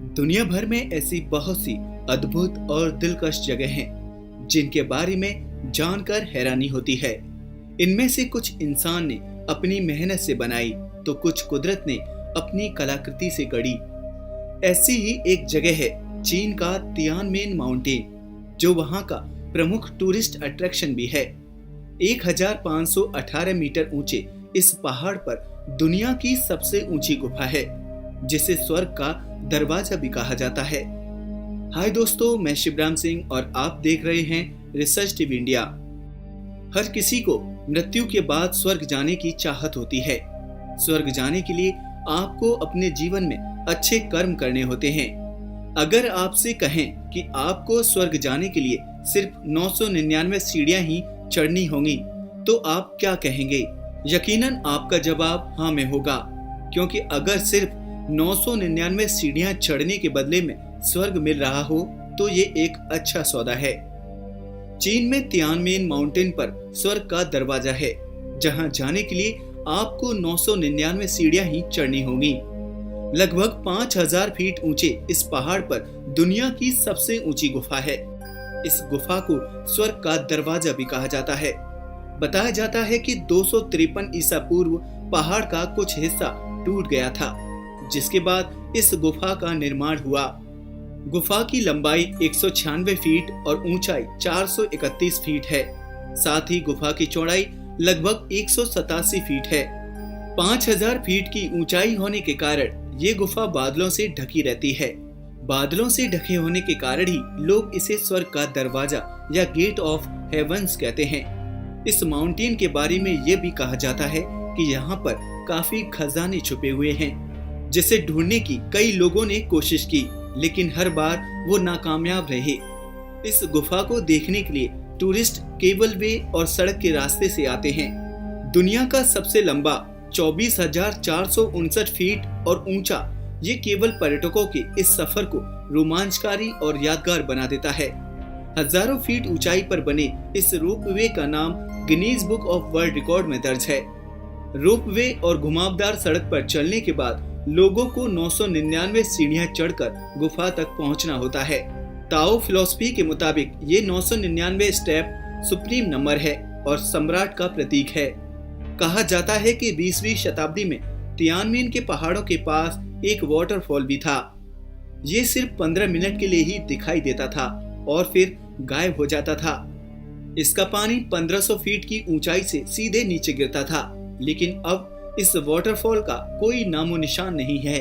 दुनिया भर में ऐसी बहुत सी अद्भुत और दिलकश जगह हैं जिनके बारे में जानकर हैरानी होती है। इनमें से कुछ इंसान ने अपनी मेहनत से बनाई तो कुछ कुदरत ने अपनी कलाकृति से गढ़ी। ऐसी ही एक जगह है चीन का तियानमेन माउंटेन, जो वहां का प्रमुख टूरिस्ट अट्रैक्शन भी है। 1518 मीटर ऊंचे इस पहाड़ पर दुनिया की सबसे ऊंची गुफा है, जिसे स्वर्ग का दरवाजा भी कहा जाता है। हाय दोस्तों, मैं शिवराम सिंह और आप देख रहे हैं रिसर्च टीवी इंडिया। हर किसी को मृत्यु के बाद स्वर्ग जाने की चाहत होती है। स्वर्ग जाने के लिए आपको अपने जीवन में अच्छे कर्म करने होते हैं। अगर आपसे कहें कि आपको स्वर्ग जाने के लिए सिर्फ 999 सीढ़ियां ही चढ़नी होंगी, तो आप क्या कहेंगे? यकीनन आपका जवाब हाँ में होगा, क्योंकि अगर सिर्फ 999 सीढ़ियां चढ़ने के बदले में स्वर्ग मिल रहा हो तो ये एक अच्छा सौदा है। चीन में तियानमेन माउंटेन पर स्वर्ग का दरवाजा है, जहां जाने के लिए आपको 999 सीढ़ियां ही चढ़नी होंगी। लगभग 5000 फीट ऊंचे इस पहाड़ पर दुनिया की सबसे ऊंची गुफा है। इस गुफा को स्वर्ग का दरवाजा भी कहा जाता है। बताया जाता है कि 253 ईसा पूर्व पहाड़ का कुछ हिस्सा टूट गया था, जिसके बाद इस गुफा का निर्माण हुआ। गुफा की लंबाई 196 फीट और ऊंचाई 431 फीट है। साथ ही गुफा की चौड़ाई लगभग 187 फीट है। 5000 फीट की ऊंचाई होने के कारण ये गुफा बादलों से ढकी रहती है। बादलों से ढके होने के कारण ही लोग इसे स्वर्ग का दरवाजा या गेट ऑफ हेवंस कहते हैं। इस माउंटेन के बारे में ये भी कहा जाता है कि यहाँ पर काफी खजाने छुपे हुए हैं, जिसे ढूंढने की कई लोगों ने कोशिश की, लेकिन हर बार वो नाकामयाब रहे। इस गुफा को देखने के लिए टूरिस्ट केबल वे और सड़क के रास्ते से आते हैं। दुनिया का सबसे लंबा 24,459 फीट और ऊंचा ये केवल पर्यटकों के इस सफर को रोमांचकारी और यादगार बना देता है। हजारों फीट ऊंचाई पर बने इस रोपवे का नाम Guinness book of world record में दर्ज है। रोपवे और घुमावदार सड़क पर चलने के बाद लोगों को 999 सीढ़ियां चढ़कर गुफा तक पहुंचना होता है। ताओ फिलॉसफी के मुताबिक ये 999 स्टेप सुप्रीम नंबर है और सम्राट का प्रतीक है। कहा जाता है कि 20वीं शताब्दी में तियानमेन के पहाड़ों के पास एक वाटरफॉल भी था। ये सिर्फ 15 मिनट के लिए ही दिखाई देता था और फिर गायब हो जाता था। इसका पानी 1500 फीट की ऊंचाई से सीधे नीचे गिरता था, लेकिन अब इस वाटरफॉल का कोई नामो निशान नहीं है।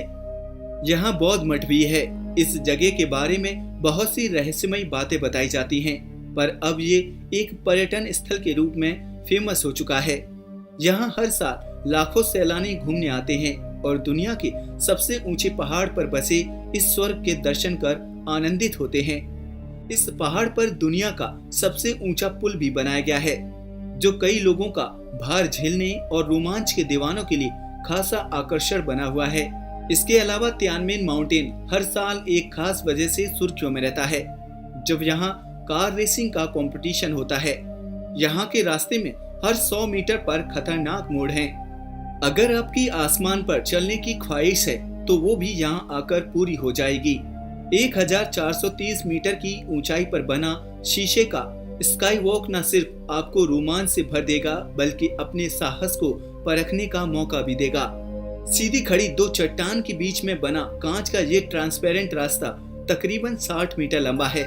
यहाँ बौद्ध मठ भी है। इस जगह के बारे में बहुत सी रहस्यमयी बातें बताई जाती हैं, पर अब ये एक पर्यटन स्थल के रूप में फेमस हो चुका है। यहाँ हर साल लाखों सैलानी घूमने आते हैं और दुनिया के सबसे ऊंचे पहाड़ पर बसे इस स्वर्ग के दर्शन कर आनंदित होते हैं। इस पहाड़ पर दुनिया का सबसे ऊंचा पुल भी बनाया गया है, जो कई लोगों का भार झेलने और रोमांच के दीवानों के लिए खासा आकर्षण बना हुआ है। इसके अलावा तियानमेन माउंटेन हर साल एक खास वजह से सुर्खियों में रहता है, जब यहाँ कार रेसिंग का कंपटीशन होता है। यहाँ के रास्ते में हर 100 मीटर पर खतरनाक मोड़ हैं। अगर आपकी आसमान पर चलने की ख्वाहिश है तो वो भी यहाँ आकर पूरी हो जाएगी। 1430 मीटर की ऊंचाई पर बना शीशे का स्काई वॉक न सिर्फ आपको रोमांच से भर देगा, बल्कि अपने साहस को परखने का मौका भी देगा। सीधी खड़ी दो चट्टान के बीच में बना कांच का ये ट्रांसपेरेंट रास्ता तकरीबन 60 मीटर लंबा है।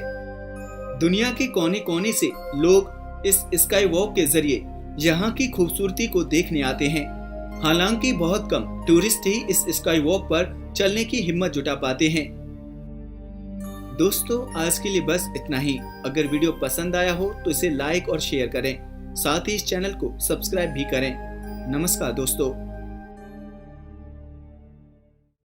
दुनिया के कोने कोने से लोग इस स्काई वॉक के जरिए यहाँ की खूबसूरती को देखने आते हैं। हालांकि बहुत कम टूरिस्ट ही इस स्काई वॉक पर चलने की हिम्मत जुटा पाते हैं। दोस्तों, आज के लिए बस इतना ही। अगर वीडियो पसंद आया हो तो इसे लाइक और शेयर करें, साथ ही इस चैनल को सब्सक्राइब भी करें। नमस्कार दोस्तों।